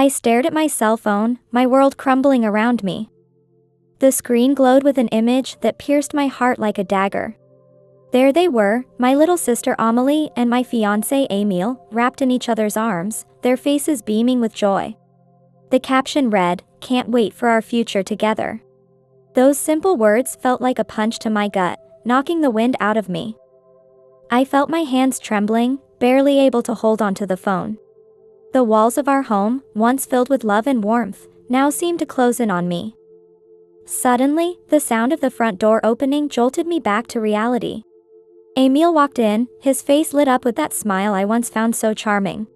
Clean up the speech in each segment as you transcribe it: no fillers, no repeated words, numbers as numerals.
I stared at my cell phone, my world crumbling around me. The screen glowed with an image that pierced my heart like a dagger. There they were, my little sister Amelie and my fiancé Emile, wrapped in each other's arms, their faces beaming with joy. The caption read, "Can't wait for our future together." Those simple words felt like a punch to my gut, knocking the wind out of me. I felt my hands trembling, barely able to hold onto the phone. The walls of our home, once filled with love and warmth, now seemed to close in on me. Suddenly, the sound of the front door opening jolted me back to reality. Emile walked in, his face lit up with that smile I once found so charming.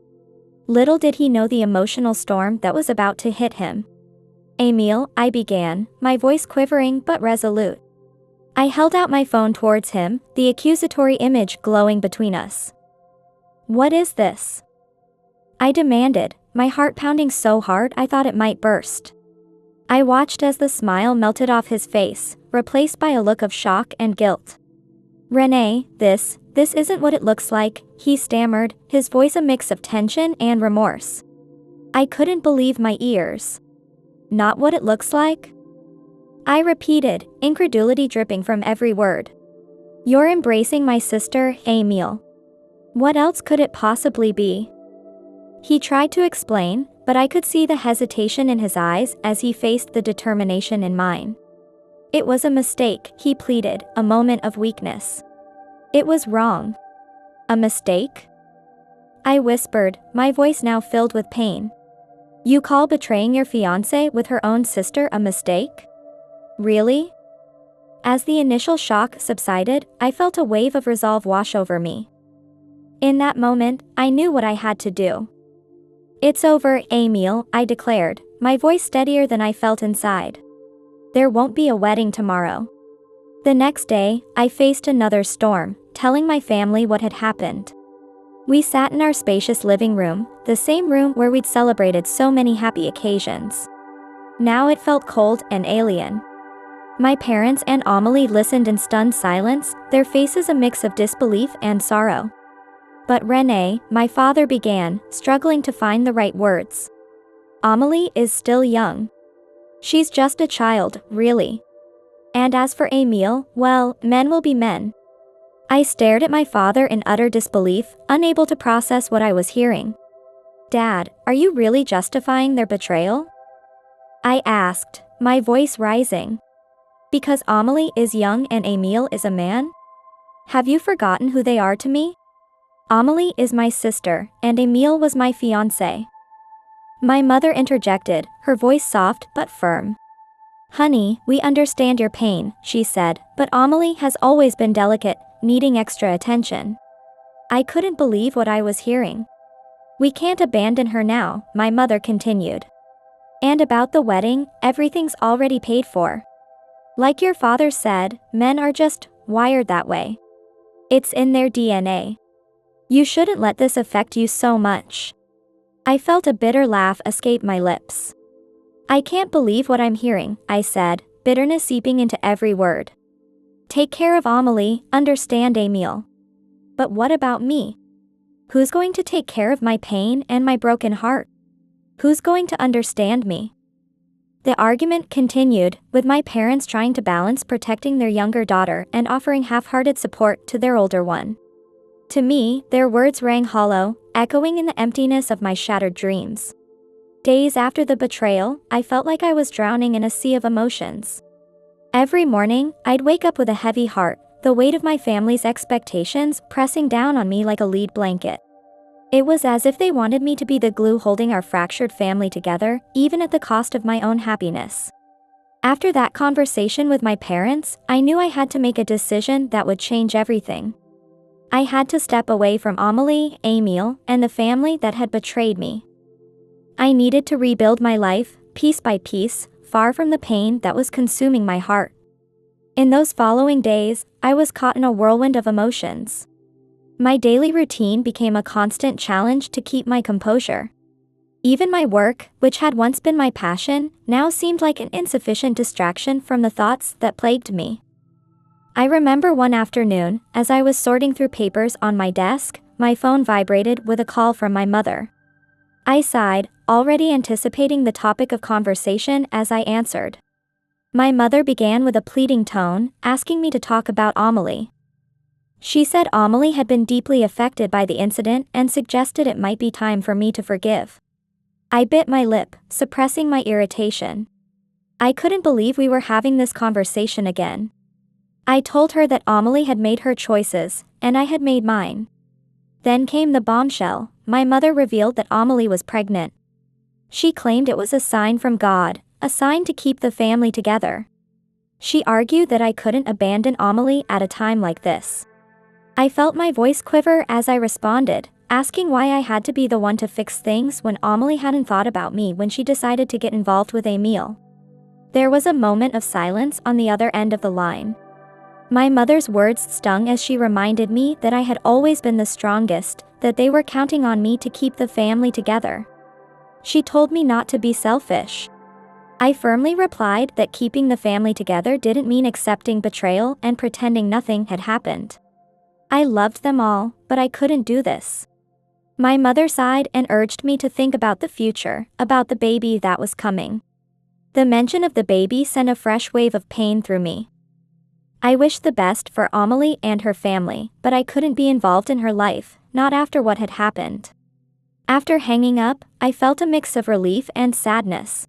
Little did he know the emotional storm that was about to hit him. "Emile," I began, my voice quivering but resolute. I held out my phone towards him, the accusatory image glowing between us. "What is this?" I demanded, my heart pounding so hard I thought it might burst. I watched as the smile melted off his face, replaced by a look of shock and guilt. "Renee, this isn't what it looks like," he stammered, his voice a mix of tension and remorse. I couldn't believe my ears. "Not what it looks like?" I repeated, incredulity dripping from every word. "You're embracing my sister, Emile. What else could it possibly be?" He tried to explain, but I could see the hesitation in his eyes as he faced the determination in mine. "It was a mistake," he pleaded, a moment of weakness. "It was wrong." "A mistake?" I whispered, my voice now filled with pain. "You call betraying your fiancée with her own sister a mistake? Really?" As the initial shock subsided, I felt a wave of resolve wash over me. In that moment, I knew what I had to do. "It's over, Emile," I declared, my voice steadier than I felt inside. "There won't be a wedding tomorrow." The next day, I faced another storm, telling my family what had happened. We sat in our spacious living room, the same room where we'd celebrated so many happy occasions. Now it felt cold and alien. My parents and Amelie listened in stunned silence, their faces a mix of disbelief and sorrow. "But Renee," my father began, struggling to find the right words. "Amelie is still young. She's just a child, really. And as for Emile, well, men will be men." I stared at my father in utter disbelief, unable to process what I was hearing. "Dad, are you really justifying their betrayal?" I asked, my voice rising. "Because Amelie is young and Emile is a man? Have you forgotten who they are to me? Amelie is my sister, and Emile was my fiancé." My mother interjected, her voice soft but firm. "Honey, we understand your pain," she said, "but Amelie has always been delicate, needing extra attention." I couldn't believe what I was hearing. "We can't abandon her now," my mother continued. "And about the wedding, everything's already paid for. Like your father said, men are just wired that way. It's in their DNA. You shouldn't let this affect you so much." I felt a bitter laugh escape my lips. "I can't believe what I'm hearing," I said, bitterness seeping into every word. "Take care of Amelie, understand Emile. But what about me? Who's going to take care of my pain and my broken heart? Who's going to understand me?" The argument continued, with my parents trying to balance protecting their younger daughter and offering half-hearted support to their older one. To me, their words rang hollow, echoing in the emptiness of my shattered dreams. Days after the betrayal, I felt like I was drowning in a sea of emotions. Every morning, I'd wake up with a heavy heart, the weight of my family's expectations pressing down on me like a lead blanket. It was as if they wanted me to be the glue holding our fractured family together, even at the cost of my own happiness. After that conversation with my parents, I knew I had to make a decision that would change everything. I had to step away from Amelie, Emile, and the family that had betrayed me. I needed to rebuild my life, piece by piece, far from the pain that was consuming my heart. In those following days, I was caught in a whirlwind of emotions. My daily routine became a constant challenge to keep my composure. Even my work, which had once been my passion, now seemed like an insufficient distraction from the thoughts that plagued me. I remember one afternoon, as I was sorting through papers on my desk, my phone vibrated with a call from my mother. I sighed, already anticipating the topic of conversation as I answered. My mother began with a pleading tone, asking me to talk about Amelie. She said Amelie had been deeply affected by the incident and suggested it might be time for me to forgive. I bit my lip, suppressing my irritation. I couldn't believe we were having this conversation again. I told her that Amelie had made her choices, and I had made mine. Then came the bombshell. My mother revealed that Amelie was pregnant. She claimed it was a sign from God, a sign to keep the family together. She argued that I couldn't abandon Amelie at a time like this. I felt my voice quiver as I responded, asking why I had to be the one to fix things when Amelie hadn't thought about me when she decided to get involved with Emile. There was a moment of silence on the other end of the line. My mother's words stung as she reminded me that I had always been the strongest, that they were counting on me to keep the family together. She told me not to be selfish. I firmly replied that keeping the family together didn't mean accepting betrayal and pretending nothing had happened. I loved them all, but I couldn't do this. My mother sighed and urged me to think about the future, about the baby that was coming. The mention of the baby sent a fresh wave of pain through me. I wished the best for Amelie and her family, but I couldn't be involved in her life, not after what had happened. After hanging up, I felt a mix of relief and sadness.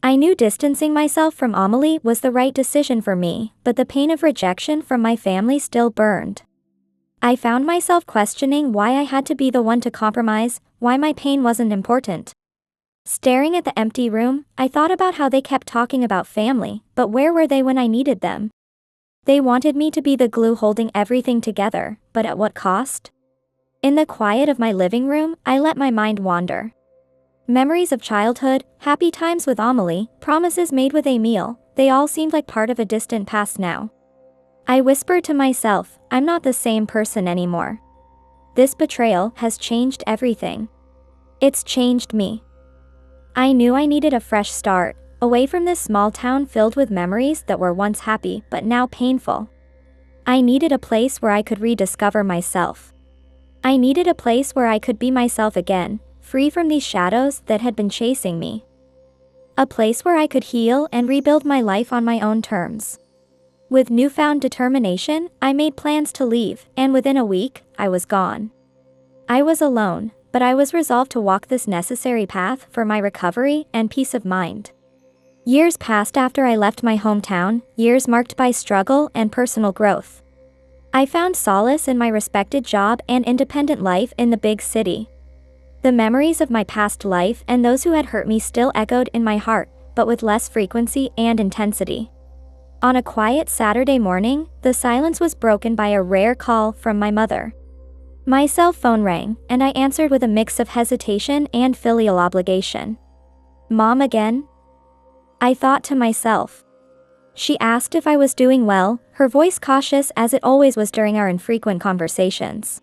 I knew distancing myself from Amelie was the right decision for me, but the pain of rejection from my family still burned. I found myself questioning why I had to be the one to compromise, why my pain wasn't important. Staring at the empty room, I thought about how they kept talking about family, but where were they when I needed them? They wanted me to be the glue holding everything together, but at what cost? In the quiet of my living room, I let my mind wander. Memories of childhood, happy times with Amelie, promises made with Emile, they all seemed like part of a distant past now. I whispered to myself, I'm not the same person anymore. This betrayal has changed everything. It's changed me. I knew I needed a fresh start, away from this small town filled with memories that were once happy but now painful. I needed a place where I could rediscover myself. I needed a place where I could be myself again, free from these shadows that had been chasing me. A place where I could heal and rebuild my life on my own terms. With newfound determination, I made plans to leave, and within a week, I was gone. I was alone, but I was resolved to walk this necessary path for my recovery and peace of mind. Years passed after I left my hometown, years marked by struggle and personal growth. I found solace in my respected job and independent life in the big city. The memories of my past life and those who had hurt me still echoed in my heart, but with less frequency and intensity. On a quiet Saturday morning, the silence was broken by a rare call from my mother. My cell phone rang, and I answered with a mix of hesitation and filial obligation. Mom again? I thought to myself. She asked if I was doing well, her voice cautious as it always was during our infrequent conversations.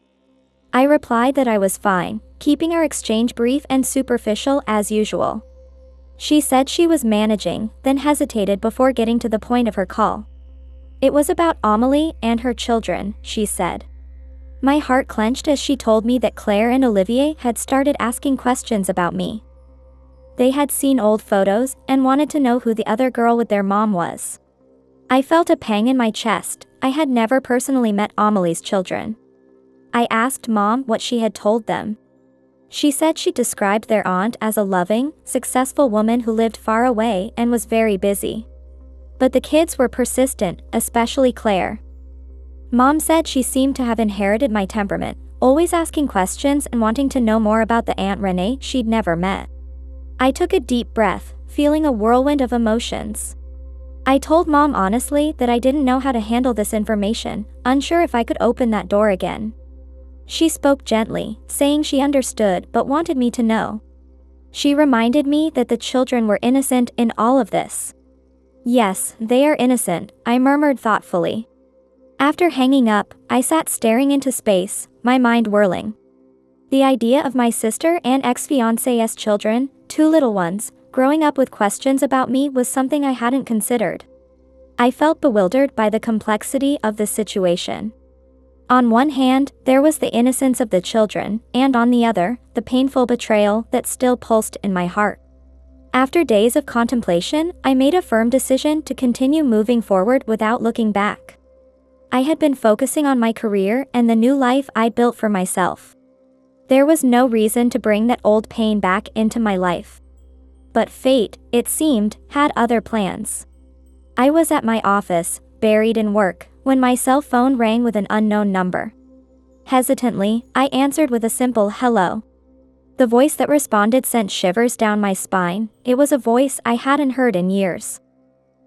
I replied that I was fine, keeping our exchange brief and superficial as usual. She said she was managing, then hesitated before getting to the point of her call. It was about Amelie and her children, she said. My heart clenched as she told me that Claire and Olivier had started asking questions about me. They had seen old photos and wanted to know who the other girl with their mom was. I felt a pang in my chest. I had never personally met Amelie's children. I asked Mom what she had told them. She said she described their aunt as a loving, successful woman who lived far away and was very busy. But the kids were persistent, especially Claire. Mom said she seemed to have inherited my temperament, always asking questions and wanting to know more about the Aunt Renee she'd never met. I took a deep breath, feeling a whirlwind of emotions. I told Mom honestly that I didn't know how to handle this information, unsure if I could open that door again. She spoke gently, saying she understood but wanted me to know. She reminded me that the children were innocent in all of this. Yes, they are innocent, I murmured thoughtfully. After hanging up, I sat staring into space, my mind whirling. The idea of my sister and ex-fiancé's children, two little ones, growing up with questions about me was something I hadn't considered. I felt bewildered by the complexity of the situation. On one hand, there was the innocence of the children, and on the other, the painful betrayal that still pulsed in my heart. After days of contemplation, I made a firm decision to continue moving forward without looking back. I had been focusing on my career and the new life I'd built for myself. There was no reason to bring that old pain back into my life. But fate, it seemed, had other plans. I was at my office, buried in work, when my cell phone rang with an unknown number. Hesitantly, I answered with a simple hello. The voice that responded sent shivers down my spine. It was a voice I hadn't heard in years.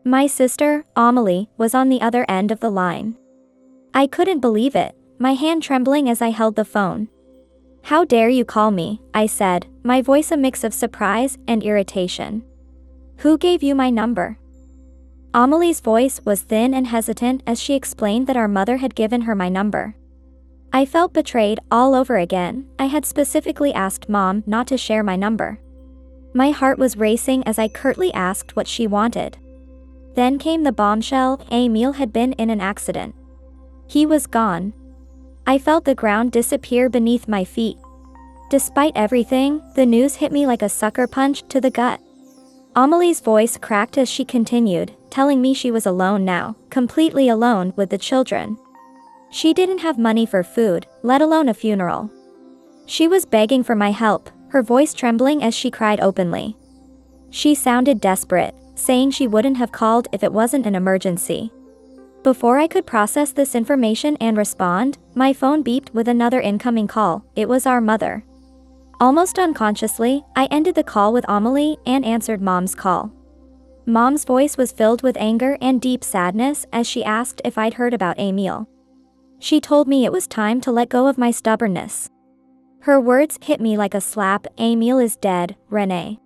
My sister, Amelie, was on the other end of the line. I couldn't believe it, my hand trembling as I held the phone. "How dare you call me?" I said, my voice a mix of surprise and irritation. "Who gave you my number?" Amelie's voice was thin and hesitant as she explained that our mother had given her my number. I felt betrayed all over again. I had specifically asked Mom not to share my number. My heart was racing as I curtly asked what she wanted. Then came the bombshell: Emile had been in an accident. He was gone. I felt the ground disappear beneath my feet. Despite everything, the news hit me like a sucker punch to the gut. Amelie's voice cracked as she continued, telling me she was alone now, completely alone with the children. She didn't have money for food, let alone a funeral. She was begging for my help, her voice trembling as she cried openly. She sounded desperate, saying she wouldn't have called if it wasn't an emergency. Before I could process this information and respond, my phone beeped with another incoming call. It was our mother. Almost unconsciously, I ended the call with Amelie and answered Mom's call. Mom's voice was filled with anger and deep sadness as she asked if I'd heard about Emile. She told me it was time to let go of my stubbornness. Her words hit me like a slap. "Emile is dead, Renee.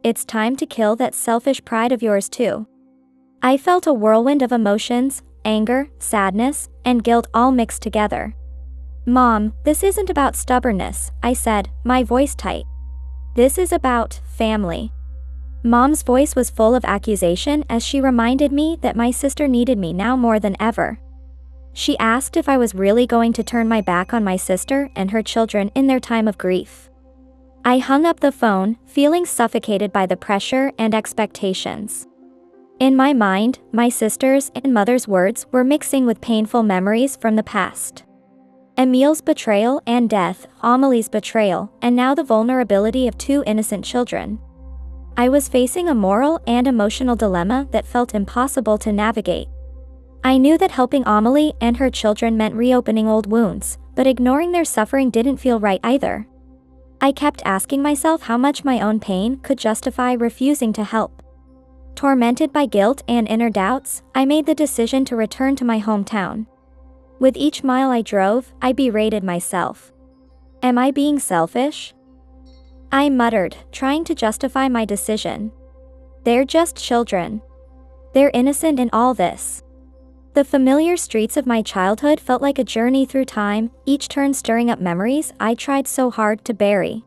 It's time to kill that selfish pride of yours too." I felt a whirlwind of emotions, anger, sadness, and guilt all mixed together. "Mom, this isn't about stubbornness," I said, my voice tight. "This is about family." Mom's voice was full of accusation as she reminded me that my sister needed me now more than ever. She asked if I was really going to turn my back on my sister and her children in their time of grief. I hung up the phone, feeling suffocated by the pressure and expectations. In my mind, my sister's and mother's words were mixing with painful memories from the past. Emile's betrayal and death, Amelie's betrayal, and now the vulnerability of two innocent children. I was facing a moral and emotional dilemma that felt impossible to navigate. I knew that helping Amelie and her children meant reopening old wounds, but ignoring their suffering didn't feel right either. I kept asking myself how much my own pain could justify refusing to help. Tormented by guilt and inner doubts, I made the decision to return to my hometown. With each mile I drove, I berated myself. "Am I being selfish?" I muttered, trying to justify my decision. "They're just children. They're innocent in all this." The familiar streets of my childhood felt like a journey through time, each turn stirring up memories I tried so hard to bury.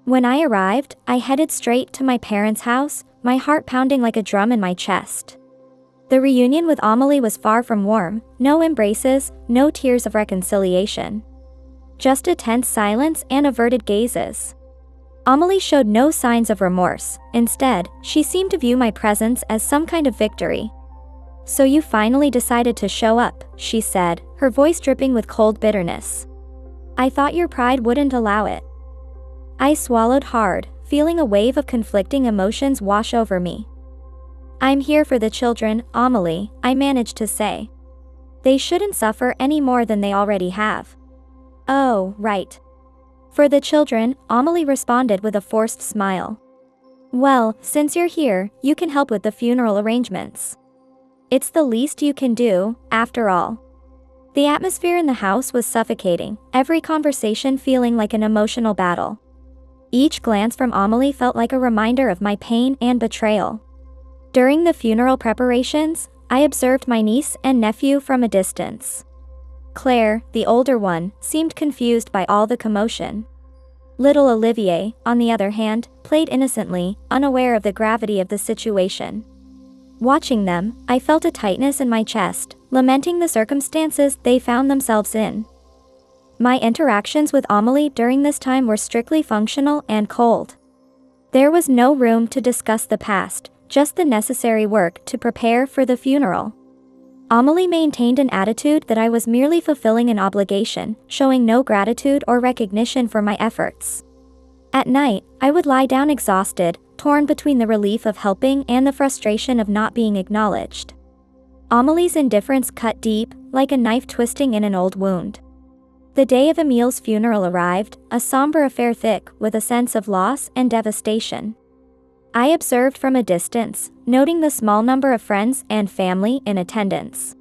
When I arrived, I headed straight to my parents' house, my heart pounding like a drum in my chest. The reunion with Amelie was far from warm, no embraces, no tears of reconciliation. Just a tense silence and averted gazes. Amelie showed no signs of remorse. Instead, she seemed to view my presence as some kind of victory. "So you finally decided to show up," she said, her voice dripping with cold bitterness. "I thought your pride wouldn't allow it." I swallowed hard, feeling a wave of conflicting emotions wash over me. "I'm here for the children, Amelie," I managed to say. "They shouldn't suffer any more than they already have." "Oh, right. For the children," Amelie responded with a forced smile. "Well, since you're here, you can help with the funeral arrangements. It's the least you can do, after all." The atmosphere in the house was suffocating, every conversation feeling like an emotional battle. Each glance from Amelie felt like a reminder of my pain and betrayal. During the funeral preparations, I observed my niece and nephew from a distance. Claire, the older one, seemed confused by all the commotion. Little Olivier, on the other hand, played innocently, unaware of the gravity of the situation. Watching them, I felt a tightness in my chest, lamenting the circumstances they found themselves in. My interactions with Amelie during this time were strictly functional and cold. There was no room to discuss the past, just the necessary work to prepare for the funeral. Amelie maintained an attitude that I was merely fulfilling an obligation, showing no gratitude or recognition for my efforts. At night, I would lie down exhausted, torn between the relief of helping and the frustration of not being acknowledged. Amelie's indifference cut deep, like a knife twisting in an old wound. The day of Emil's funeral arrived, a somber affair thick with a sense of loss and devastation. I observed from a distance, noting the small number of friends and family in attendance.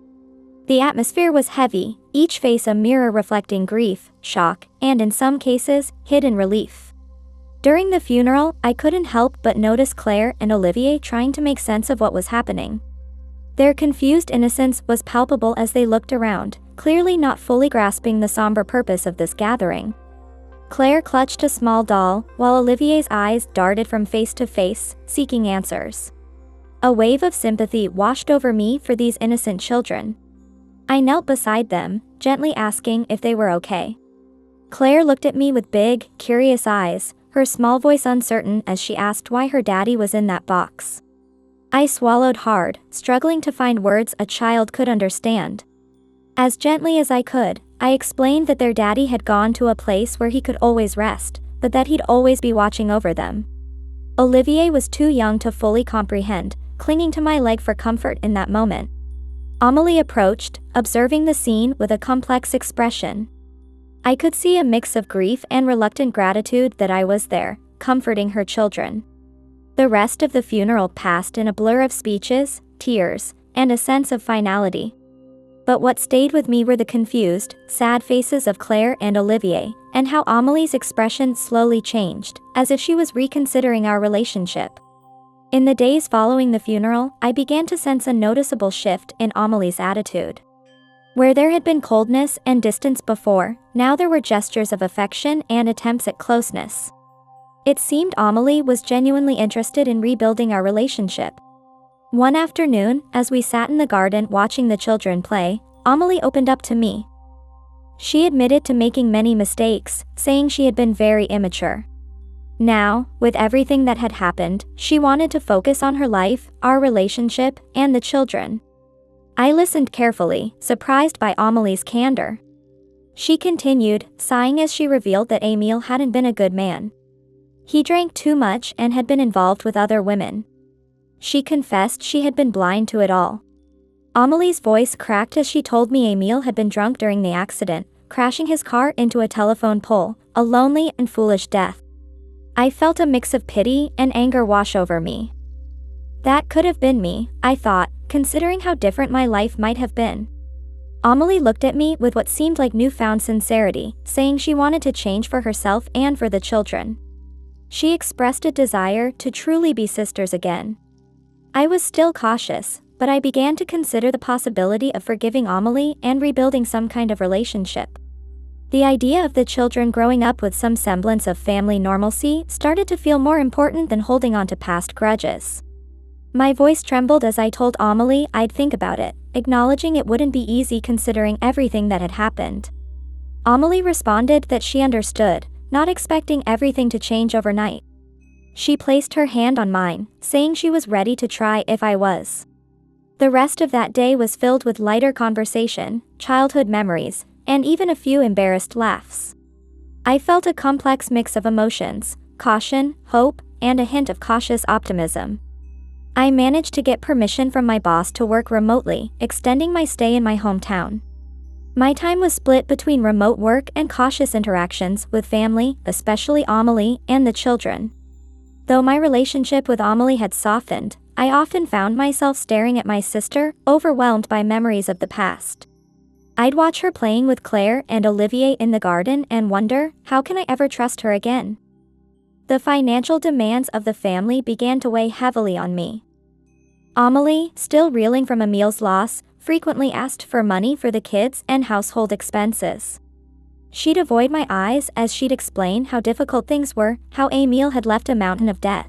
The atmosphere was heavy, each face a mirror reflecting grief, shock, and in some cases, hidden relief. During the funeral, I couldn't help but notice Claire and Olivier trying to make sense of what was happening. Their confused innocence was palpable as they looked around, clearly not fully grasping the somber purpose of this gathering. Claire clutched a small doll, while Olivier's eyes darted from face to face, seeking answers. A wave of sympathy washed over me for these innocent children. I knelt beside them, gently asking if they were okay. Claire looked at me with big, curious eyes, her small voice uncertain as she asked why her daddy was in that box. I swallowed hard, struggling to find words a child could understand. As gently as I could, I explained that their daddy had gone to a place where he could always rest, but that he'd always be watching over them. Olivier was too young to fully comprehend, clinging to my leg for comfort in that moment. Amelie approached, observing the scene with a complex expression. I could see a mix of grief and reluctant gratitude that I was there, comforting her children. The rest of the funeral passed in a blur of speeches, tears, and a sense of finality. But what stayed with me were the confused, sad faces of Claire and Olivier, and how Amelie's expression slowly changed, as if she was reconsidering our relationship. In the days following the funeral, I began to sense a noticeable shift in Amelie's attitude. Where there had been coldness and distance before, now there were gestures of affection and attempts at closeness. It seemed Amelie was genuinely interested in rebuilding our relationship. One afternoon, as we sat in the garden watching the children play, Amelie opened up to me. She admitted to making many mistakes, saying she had been very immature. Now, with everything that had happened, she wanted to focus on her life, our relationship, and the children. I listened carefully, surprised by Amelie's candor. She continued, sighing as she revealed that Emile hadn't been a good man. He drank too much and had been involved with other women. She confessed she had been blind to it all. Amelie's voice cracked as she told me Emile had been drunk during the accident, crashing his car into a telephone pole, a lonely and foolish death. I felt a mix of pity and anger wash over me. That could have been me, I thought, considering how different my life might have been. Amelie looked at me with what seemed like newfound sincerity, saying she wanted to change for herself and for the children. She expressed a desire to truly be sisters again. I was still cautious, but I began to consider the possibility of forgiving Amelie and rebuilding some kind of relationship. The idea of the children growing up with some semblance of family normalcy started to feel more important than holding on to past grudges. My voice trembled as I told Amelie I'd think about it, acknowledging it wouldn't be easy considering everything that had happened. Amelie responded that she understood, not expecting everything to change overnight. She placed her hand on mine, saying she was ready to try if I was. The rest of that day was filled with lighter conversation, childhood memories, and even a few embarrassed laughs. I felt a complex mix of emotions, caution, hope, and a hint of cautious optimism. I managed to get permission from my boss to work remotely, extending my stay in my hometown. My time was split between remote work and cautious interactions with family, especially Amelie and the children. Though my relationship with Amelie had softened, I often found myself staring at my sister, overwhelmed by memories of the past. I'd watch her playing with Claire and Olivier in the garden and wonder, how can I ever trust her again? The financial demands of the family began to weigh heavily on me. Amelie, still reeling from Emile's loss, frequently asked for money for the kids and household expenses. She'd avoid my eyes as she'd explain how difficult things were, how Emile had left a mountain of debt.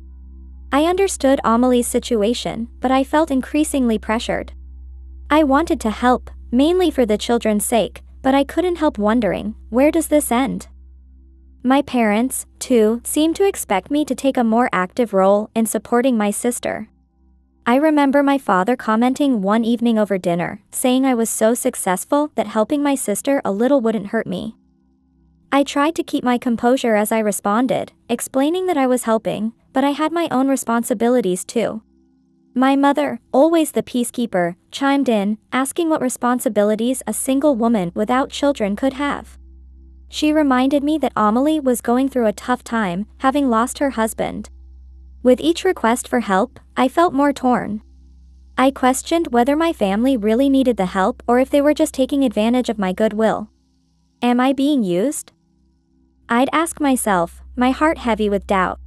I understood Amelie's situation, but I felt increasingly pressured. I wanted to help, mainly for the children's sake, but I couldn't help wondering, where does this end? My parents, too, seemed to expect me to take a more active role in supporting my sister. I remember my father commenting one evening over dinner, saying I was so successful that helping my sister a little wouldn't hurt me. I tried to keep my composure as I responded, explaining that I was helping, but I had my own responsibilities too. My mother, always the peacekeeper, chimed in, asking what responsibilities a single woman without children could have. She reminded me that Amelie was going through a tough time, having lost her husband. With each request for help, I felt more torn. I questioned whether my family really needed the help or if they were just taking advantage of my goodwill. Am I being used? I'd ask myself, my heart heavy with doubt.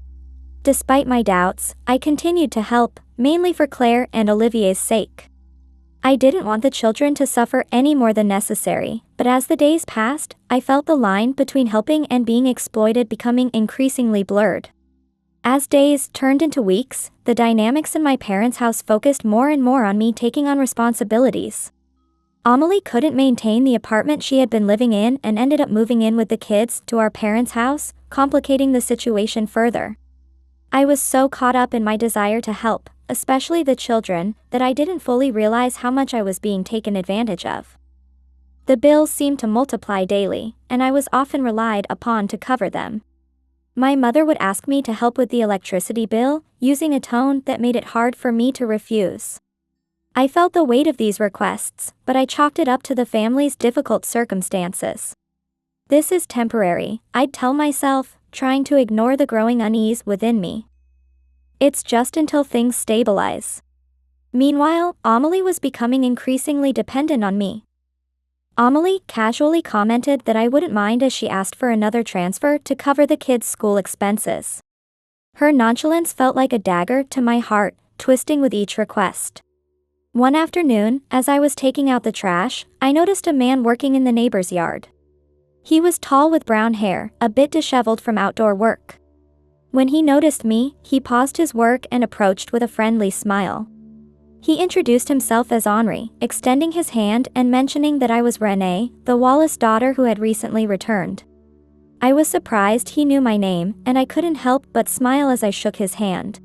Despite my doubts, I continued to help, mainly for Claire and Olivier's sake. I didn't want the children to suffer any more than necessary, but as the days passed, I felt the line between helping and being exploited becoming increasingly blurred. As days turned into weeks, the dynamics in my parents' house focused more and more on me taking on responsibilities. Amelie couldn't maintain the apartment she had been living in and ended up moving in with the kids to our parents' house, complicating the situation further. I was so caught up in my desire to help, especially the children, that I didn't fully realize how much I was being taken advantage of. The bills seemed to multiply daily, and I was often relied upon to cover them. My mother would ask me to help with the electricity bill, using a tone that made it hard for me to refuse. I felt the weight of these requests, but I chalked it up to the family's difficult circumstances. This is temporary, I'd tell myself, trying to ignore the growing unease within me. It's just until things stabilize. Meanwhile, Amelie was becoming increasingly dependent on me. Amelie casually commented that I wouldn't mind as she asked for another transfer to cover the kids' school expenses. Her nonchalance felt like a dagger to my heart, twisting with each request. One afternoon, as I was taking out the trash, I noticed a man working in the neighbor's yard. He was tall with brown hair, a bit disheveled from outdoor work. When he noticed me, he paused his work and approached with a friendly smile. He introduced himself as Henri, extending his hand and mentioning that I was Renée, the Wallace daughter who had recently returned. I was surprised he knew my name, and I couldn't help but smile as I shook his hand.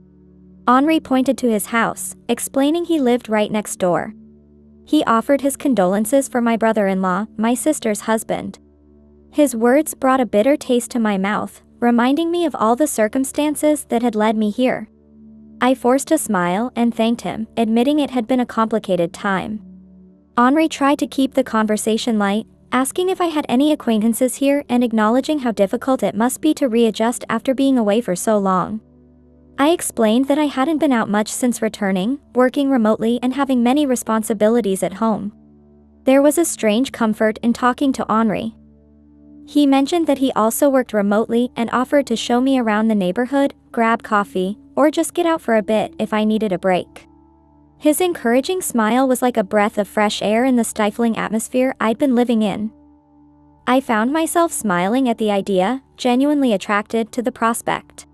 Henri pointed to his house, explaining he lived right next door. He offered his condolences for my brother-in-law, my sister's husband. His words brought a bitter taste to my mouth, reminding me of all the circumstances that had led me here. I forced a smile and thanked him, admitting it had been a complicated time. Henri tried to keep the conversation light, asking if I had any acquaintances here and acknowledging how difficult it must be to readjust after being away for so long. I explained that I hadn't been out much since returning, working remotely and having many responsibilities at home. There was a strange comfort in talking to Henri. He mentioned that he also worked remotely and offered to show me around the neighborhood, grab coffee, or just get out for a bit if I needed a break. His encouraging smile was like a breath of fresh air in the stifling atmosphere I'd been living in. I found myself smiling at the idea, genuinely attracted to the prospect.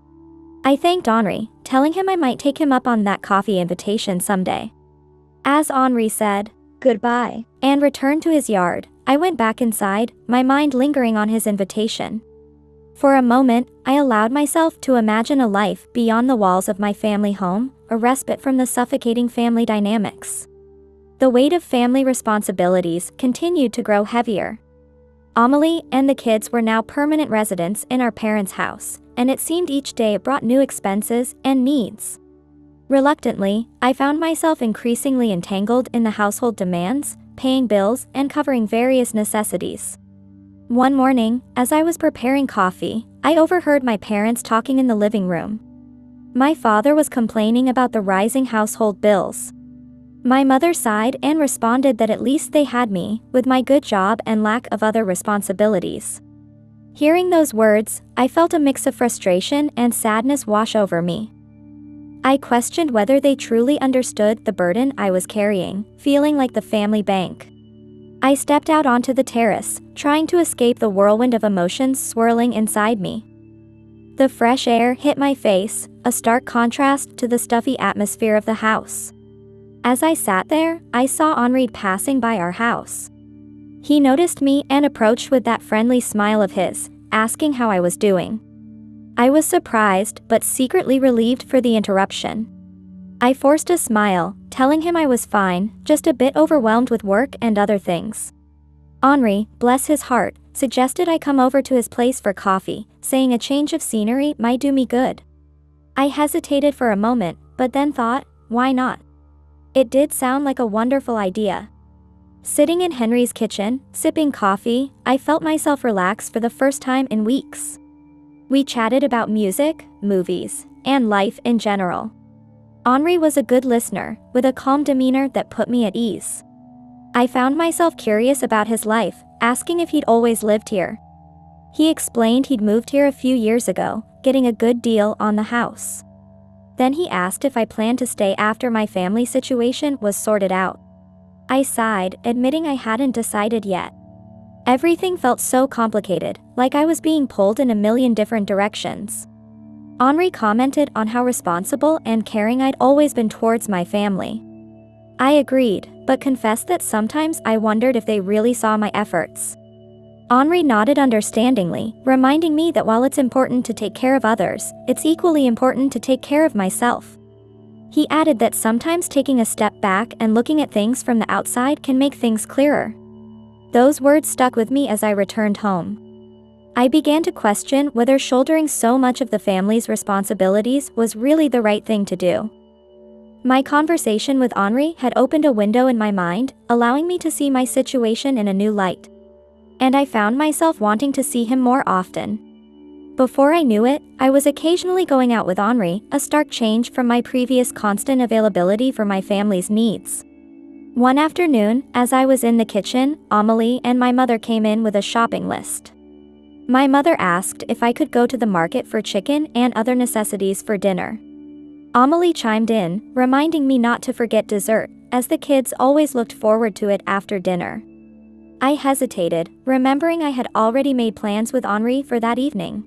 I thanked Henri, telling him I might take him up on that coffee invitation someday. As Henri said, "Goodbye," and returned to his yard, I went back inside, my mind lingering on his invitation. For a moment, I allowed myself to imagine a life beyond the walls of my family home, a respite from the suffocating family dynamics. The weight of family responsibilities continued to grow heavier. Amelie and the kids were now permanent residents in our parents' house, and it seemed each day brought new expenses and needs. Reluctantly, I found myself increasingly entangled in the household demands, paying bills and covering various necessities. One morning, as I was preparing coffee, I overheard my parents talking in the living room. My father was complaining about the rising household bills. My mother sighed and responded that at least they had me, with my good job and lack of other responsibilities. Hearing those words, I felt a mix of frustration and sadness wash over me. I questioned whether they truly understood the burden I was carrying, feeling like the family bank. I stepped out onto the terrace, trying to escape the whirlwind of emotions swirling inside me. The fresh air hit my face, a stark contrast to the stuffy atmosphere of the house. As I sat there, I saw Henri passing by our house. He noticed me and approached with that friendly smile of his, asking how I was doing. I was surprised but secretly relieved for the interruption. I forced a smile, telling him I was fine, just a bit overwhelmed with work and other things. Henri, bless his heart, suggested I come over to his place for coffee, saying a change of scenery might do me good. I hesitated for a moment, but then thought, why not? It did sound like a wonderful idea. Sitting in Henry's kitchen, sipping coffee, I felt myself relax for the first time in weeks. We chatted about music, movies, and life in general. Henri was a good listener, with a calm demeanor that put me at ease. I found myself curious about his life, asking if he'd always lived here. He explained he'd moved here a few years ago, getting a good deal on the house. Then he asked if I planned to stay after my family situation was sorted out. I sighed, admitting I hadn't decided yet. Everything felt so complicated, like I was being pulled in a million different directions. Henri commented on how responsible and caring I'd always been towards my family. I agreed, but confessed that sometimes I wondered if they really saw my efforts. Henri nodded understandingly, reminding me that while it's important to take care of others, it's equally important to take care of myself. He added that sometimes taking a step back and looking at things from the outside can make things clearer. Those words stuck with me as I returned home. I began to question whether shouldering so much of the family's responsibilities was really the right thing to do. My conversation with Henri had opened a window in my mind, allowing me to see my situation in a new light. And I found myself wanting to see him more often. Before I knew it, I was occasionally going out with Henri, a stark change from my previous constant availability for my family's needs. One afternoon, as I was in the kitchen, Amélie and my mother came in with a shopping list. My mother asked if I could go to the market for chicken and other necessities for dinner. Amélie chimed in, reminding me not to forget dessert, as the kids always looked forward to it after dinner. I hesitated, remembering I had already made plans with Henri for that evening.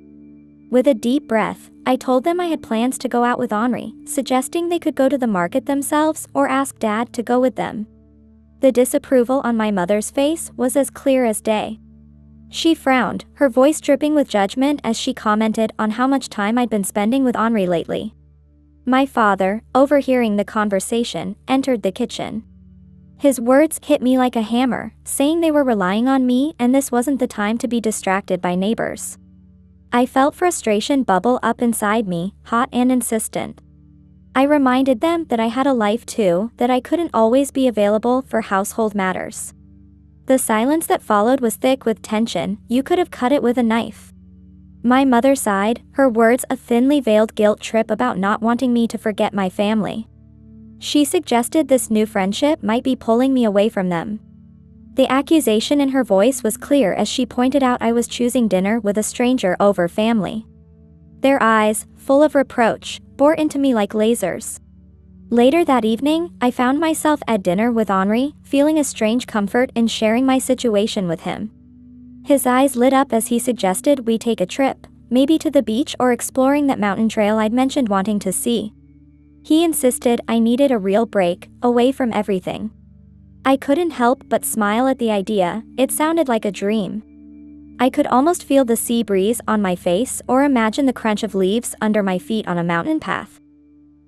With a deep breath, I told them I had plans to go out with Henri, suggesting they could go to the market themselves or ask Dad to go with them. The disapproval on my mother's face was as clear as day. She frowned, her voice dripping with judgment as she commented on how much time I'd been spending with Henri lately. My father, overhearing the conversation, entered the kitchen. His words hit me like a hammer, saying they were relying on me and this wasn't the time to be distracted by neighbors. I felt frustration bubble up inside me, hot and insistent. I reminded them that I had a life too, that I couldn't always be available for household matters. The silence that followed was thick with tension, you could have cut it with a knife. My mother sighed, her words a thinly veiled guilt trip about not wanting me to forget my family. She suggested this new friendship might be pulling me away from them. The accusation in her voice was clear as she pointed out I was choosing dinner with a stranger over family. Their eyes, full of reproach, bored into me like lasers. Later that evening, I found myself at dinner with Henri, feeling a strange comfort in sharing my situation with him. His eyes lit up as he suggested we take a trip, maybe to the beach or exploring that mountain trail I'd mentioned wanting to see. He insisted I needed a real break, away from everything. I couldn't help but smile at the idea, it sounded like a dream. I could almost feel the sea breeze on my face or imagine the crunch of leaves under my feet on a mountain path.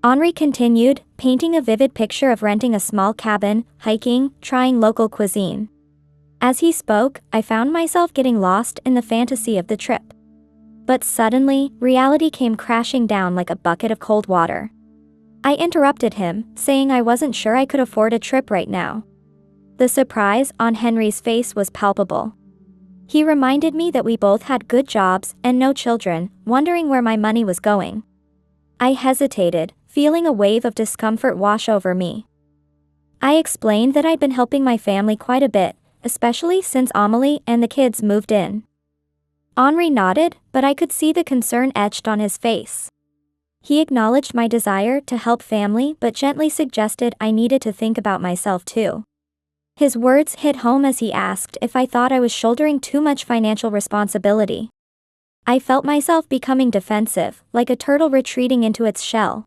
Henri continued, painting a vivid picture of renting a small cabin, hiking, trying local cuisine. As he spoke, I found myself getting lost in the fantasy of the trip. But suddenly, reality came crashing down like a bucket of cold water. I interrupted him, saying I wasn't sure I could afford a trip right now. The surprise on Henry's face was palpable. He reminded me that we both had good jobs and no children, wondering where my money was going. I hesitated, feeling a wave of discomfort wash over me. I explained that I'd been helping my family quite a bit, especially since Amélie and the kids moved in. Henri nodded, but I could see the concern etched on his face. He acknowledged my desire to help family but gently suggested I needed to think about myself too. His words hit home as he asked if I thought I was shouldering too much financial responsibility. I felt myself becoming defensive, like a turtle retreating into its shell.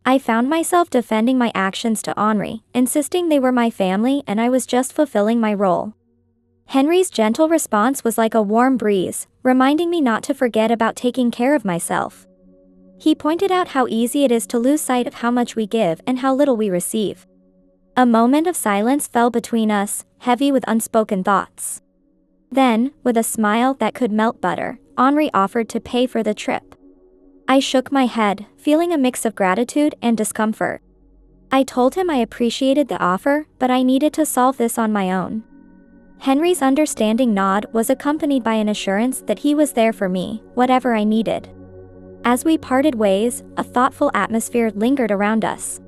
I found myself defending my actions to Henri, insisting they were my family and I was just fulfilling my role. Henry's gentle response was like a warm breeze, reminding me not to forget about taking care of myself. He pointed out how easy it is to lose sight of how much we give and how little we receive. A moment of silence fell between us, heavy with unspoken thoughts. Then, with a smile that could melt butter, Henri offered to pay for the trip. I shook my head, feeling a mix of gratitude and discomfort. I told him I appreciated the offer, but I needed to solve this on my own. Henry's understanding nod was accompanied by an assurance that he was there for me, whatever I needed. As we parted ways, a thoughtful atmosphere lingered around us.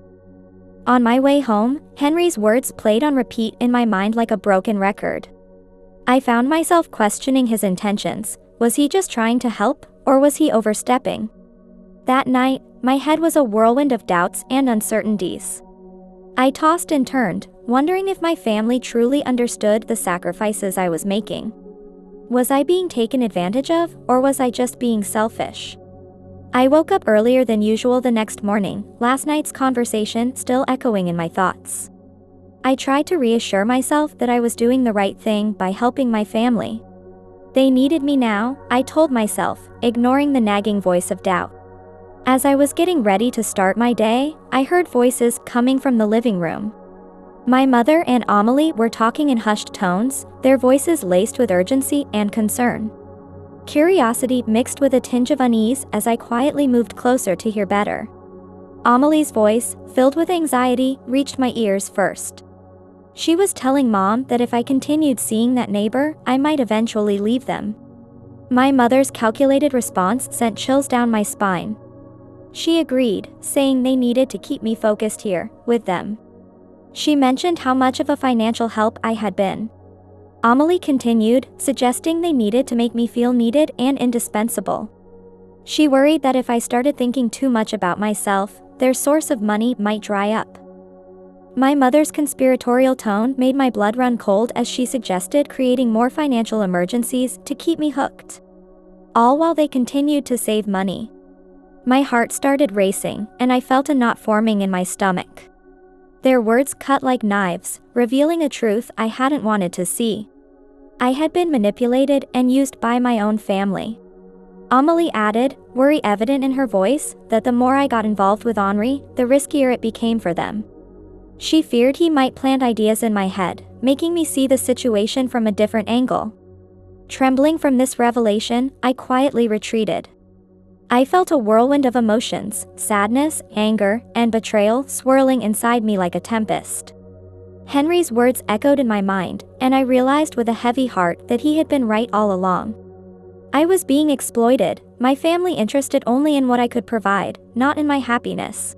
On my way home, Henry's words played on repeat in my mind like a broken record. I found myself questioning his intentions. Was he just trying to help, or was he overstepping? That night, my head was a whirlwind of doubts and uncertainties. I tossed and turned, wondering if my family truly understood the sacrifices I was making. Was I being taken advantage of, or was I just being selfish? I woke up earlier than usual the next morning, last night's conversation still echoing in my thoughts. I tried to reassure myself that I was doing the right thing by helping my family. They needed me now, I told myself, ignoring the nagging voice of doubt. As I was getting ready to start my day, I heard voices coming from the living room. My mother and Amelie were talking in hushed tones, their voices laced with urgency and concern. Curiosity mixed with a tinge of unease as I quietly moved closer to hear better. Amelie's voice, filled with anxiety, reached my ears first. She was telling Mom that if I continued seeing that neighbor, I might eventually leave them. My mother's calculated response sent chills down my spine. She agreed, saying they needed to keep me focused here, with them. She mentioned how much of a financial help I had been. Amelie continued, suggesting they needed to make me feel needed and indispensable. She worried that if I started thinking too much about myself, their source of money might dry up. My mother's conspiratorial tone made my blood run cold as she suggested creating more financial emergencies to keep me hooked. All while they continued to save money. My heart started racing, and I felt a knot forming in my stomach. Their words cut like knives, revealing a truth I hadn't wanted to see. I had been manipulated and used by my own family. Amelie added, worry evident in her voice, that the more I got involved with Henri, the riskier it became for them. She feared he might plant ideas in my head, making me see the situation from a different angle. Trembling from this revelation, I quietly retreated. I felt a whirlwind of emotions, sadness, anger, and betrayal swirling inside me like a tempest. Henry's words echoed in my mind, and I realized with a heavy heart that he had been right all along. I was being exploited, my family interested only in what I could provide, not in my happiness.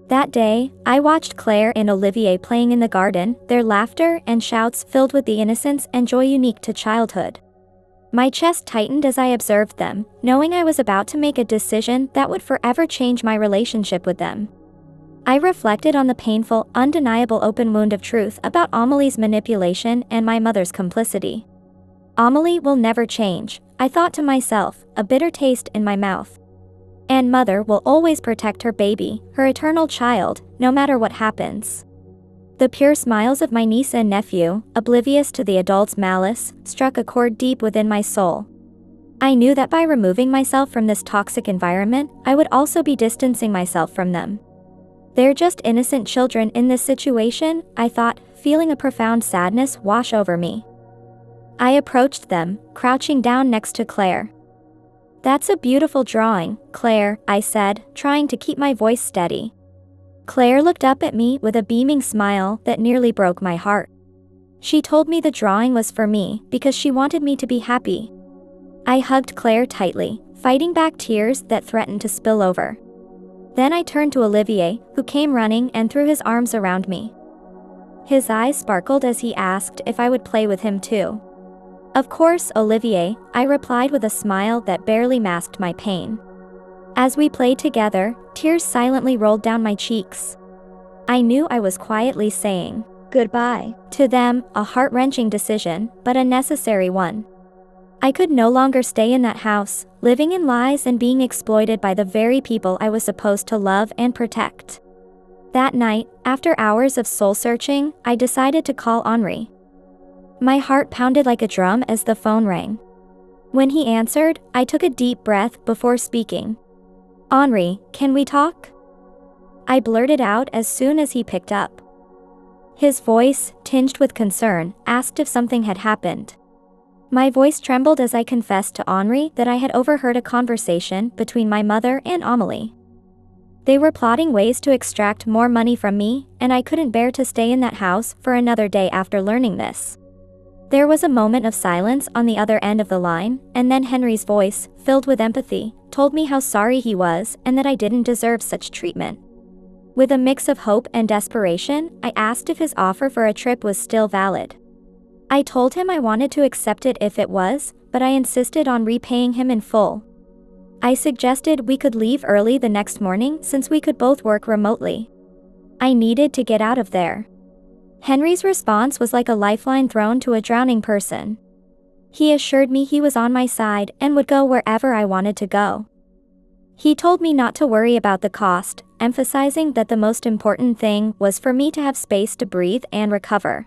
That day, I watched Claire and Olivier playing in the garden, their laughter and shouts filled with the innocence and joy unique to childhood. My chest tightened as I observed them, knowing I was about to make a decision that would forever change my relationship with them. I reflected on the painful, undeniable open wound of truth about Amelie's manipulation and my mother's complicity. Amelie will never change, I thought to myself, a bitter taste in my mouth. And Mother will always protect her baby, her eternal child, no matter what happens. The pure smiles of my niece and nephew, oblivious to the adult's malice, struck a chord deep within my soul. I knew that by removing myself from this toxic environment, I would also be distancing myself from them. They're just innocent children in this situation, I thought, feeling a profound sadness wash over me. I approached them, crouching down next to Claire. "That's a beautiful drawing, Claire," I said, trying to keep my voice steady. Claire looked up at me with a beaming smile that nearly broke my heart. She told me the drawing was for me because she wanted me to be happy. I hugged Claire tightly, fighting back tears that threatened to spill over. Then I turned to Olivier, who came running and threw his arms around me. His eyes sparkled as he asked if I would play with him too. "Of course, Olivier," I replied with a smile that barely masked my pain. As we played together, tears silently rolled down my cheeks. I knew I was quietly saying goodbye to them, a heart-wrenching decision, but a necessary one. I could no longer stay in that house, living in lies and being exploited by the very people I was supposed to love and protect. That night, after hours of soul-searching, I decided to call Henri. My heart pounded like a drum as the phone rang. When he answered, I took a deep breath before speaking. "Henri, can we talk?" I blurted out as soon as he picked up. His voice, tinged with concern, asked if something had happened. My voice trembled as I confessed to Henri that I had overheard a conversation between my mother and Amélie. They were plotting ways to extract more money from me, and I couldn't bear to stay in that house for another day after learning this. There was a moment of silence on the other end of the line, and then Henri's voice, filled with empathy, told me how sorry he was and that I didn't deserve such treatment. With a mix of hope and desperation, I asked if his offer for a trip was still valid. I told him I wanted to accept it if it was, but I insisted on repaying him in full. I suggested we could leave early the next morning since we could both work remotely. I needed to get out of there. Henri's response was like a lifeline thrown to a drowning person. He assured me he was on my side and would go wherever I wanted to go. He told me not to worry about the cost, emphasizing that the most important thing was for me to have space to breathe and recover.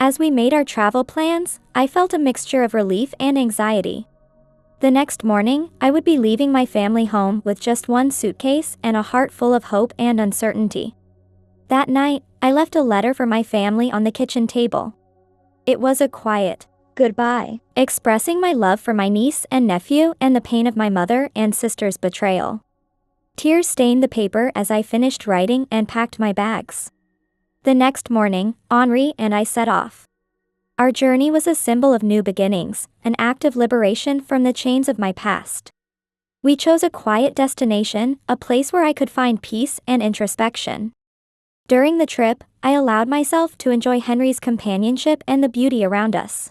As we made our travel plans, I felt a mixture of relief and anxiety. The next morning, I would be leaving my family home with just one suitcase and a heart full of hope and uncertainty. That night, I left a letter for my family on the kitchen table. It was a quiet goodbye, expressing my love for my niece and nephew and the pain of my mother and sister's betrayal. Tears stained the paper as I finished writing and packed my bags. The next morning, Henri and I set off. Our journey was a symbol of new beginnings, an act of liberation from the chains of my past. We chose a quiet destination, a place where I could find peace and introspection. During the trip, I allowed myself to enjoy Henri's companionship and the beauty around us.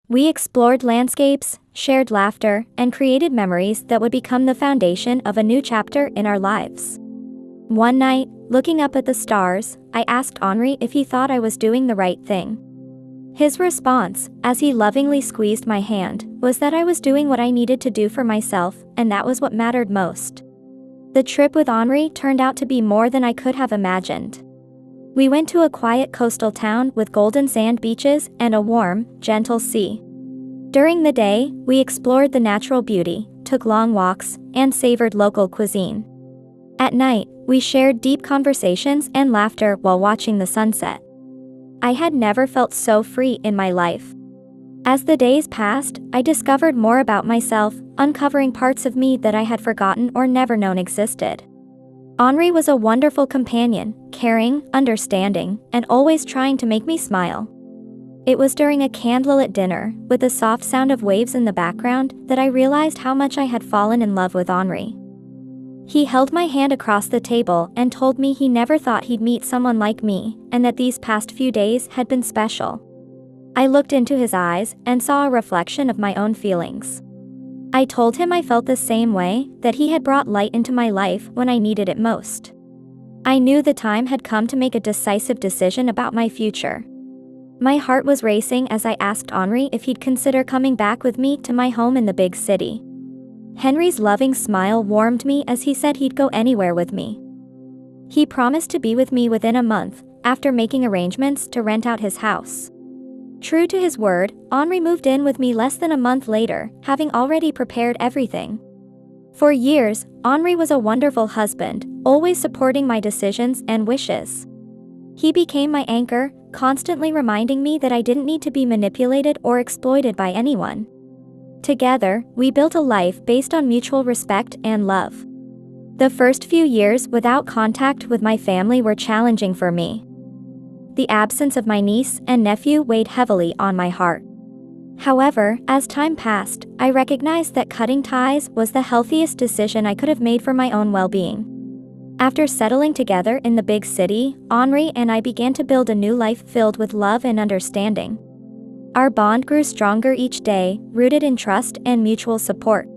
We explored landscapes, shared laughter, and created memories that would become the foundation of a new chapter in our lives. One night, looking up at the stars, I asked Henri if he thought I was doing the right thing. His response, as he lovingly squeezed my hand, was that I was doing what I needed to do for myself, and that was what mattered most. The trip with Henri turned out to be more than I could have imagined. We went to a quiet coastal town with golden sand beaches and a warm, gentle sea. During the day, we explored the natural beauty, took long walks, and savored local cuisine. At night, we shared deep conversations and laughter while watching the sunset. I had never felt so free in my life. As the days passed, I discovered more about myself, uncovering parts of me that I had forgotten or never known existed. Henri was a wonderful companion, caring, understanding, and always trying to make me smile. It was during a candlelit dinner, with the soft sound of waves in the background, that I realized how much I had fallen in love with Henri. He held my hand across the table and told me he never thought he'd meet someone like me, and that these past few days had been special. I looked into his eyes and saw a reflection of my own feelings. I told him I felt the same way, that he had brought light into my life when I needed it most. I knew the time had come to make a decisive decision about my future. My heart was racing as I asked Henri if he'd consider coming back with me to my home in the big city. Henri's loving smile warmed me as he said he'd go anywhere with me. He promised to be with me within a month, after making arrangements to rent out his house. True to his word, Henri moved in with me less than a month later, having already prepared everything. For years, Henri was a wonderful husband, always supporting my decisions and wishes. He became my anchor, constantly reminding me that I didn't need to be manipulated or exploited by anyone. Together, we built a life based on mutual respect and love. The first few years without contact with my family were challenging for me. The absence of my niece and nephew weighed heavily on my heart. However, as time passed, I recognized that cutting ties was the healthiest decision I could have made for my own well-being. After settling together in the big city, Henri and I began to build a new life filled with love and understanding. Our bond grew stronger each day, rooted in trust and mutual support.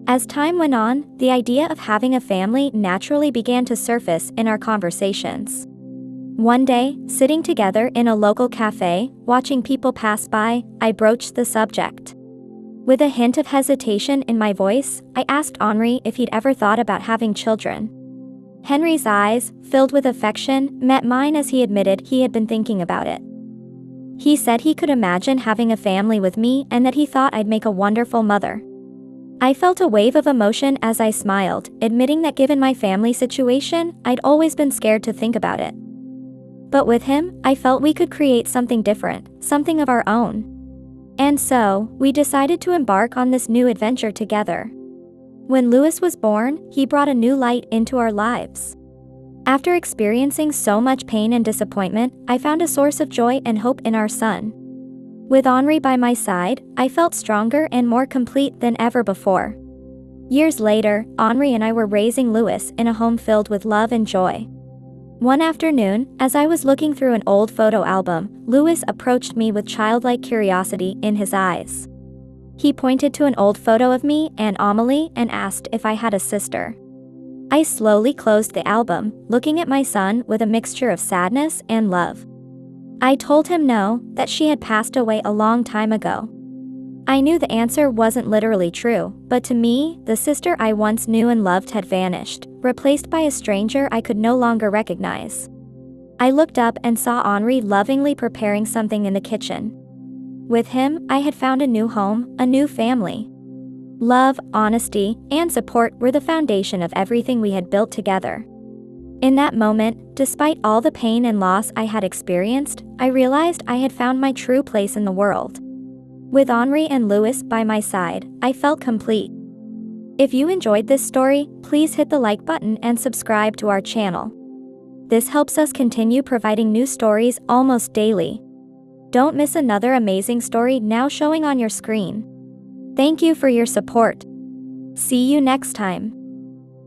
As time went on, the idea of having a family naturally began to surface in our conversations. One day, sitting together in a local cafe, watching people pass by, I broached the subject. With a hint of hesitation in my voice, I asked Henri if he'd ever thought about having children. Henry's eyes, filled with affection, met mine as he admitted he had been thinking about it. He said he could imagine having a family with me and that he thought I'd make a wonderful mother. I felt a wave of emotion as I smiled, admitting that given my family situation, I'd always been scared to think about it. But with him, I felt we could create something different, something of our own. And so, we decided to embark on this new adventure together. When Louis was born, he brought a new light into our lives. After experiencing so much pain and disappointment, I found a source of joy and hope in our son. With Henri by my side, I felt stronger and more complete than ever before. Years later, Henri and I were raising Louis in a home filled with love and joy. One afternoon, as I was looking through an old photo album, Louis approached me with childlike curiosity in his eyes. He pointed to an old photo of me and Amélie and asked if I had a sister. I slowly closed the album, looking at my son with a mixture of sadness and love. I told him no, that she had passed away a long time ago. I knew the answer wasn't literally true, but to me, the sister I once knew and loved had vanished, replaced by a stranger I could no longer recognize. I looked up and saw Henri lovingly preparing something in the kitchen. With him, I had found a new home, a new family. Love, honesty, and support were the foundation of everything we had built together. In that moment, despite all the pain and loss I had experienced, I realized I had found my true place in the world. With Henri and Louis by my side, I felt complete. If you enjoyed this story, please hit the like button and subscribe to our channel. This helps us continue providing new stories almost daily. Don't miss another amazing story now showing on your screen. Thank you for your support. See you next time.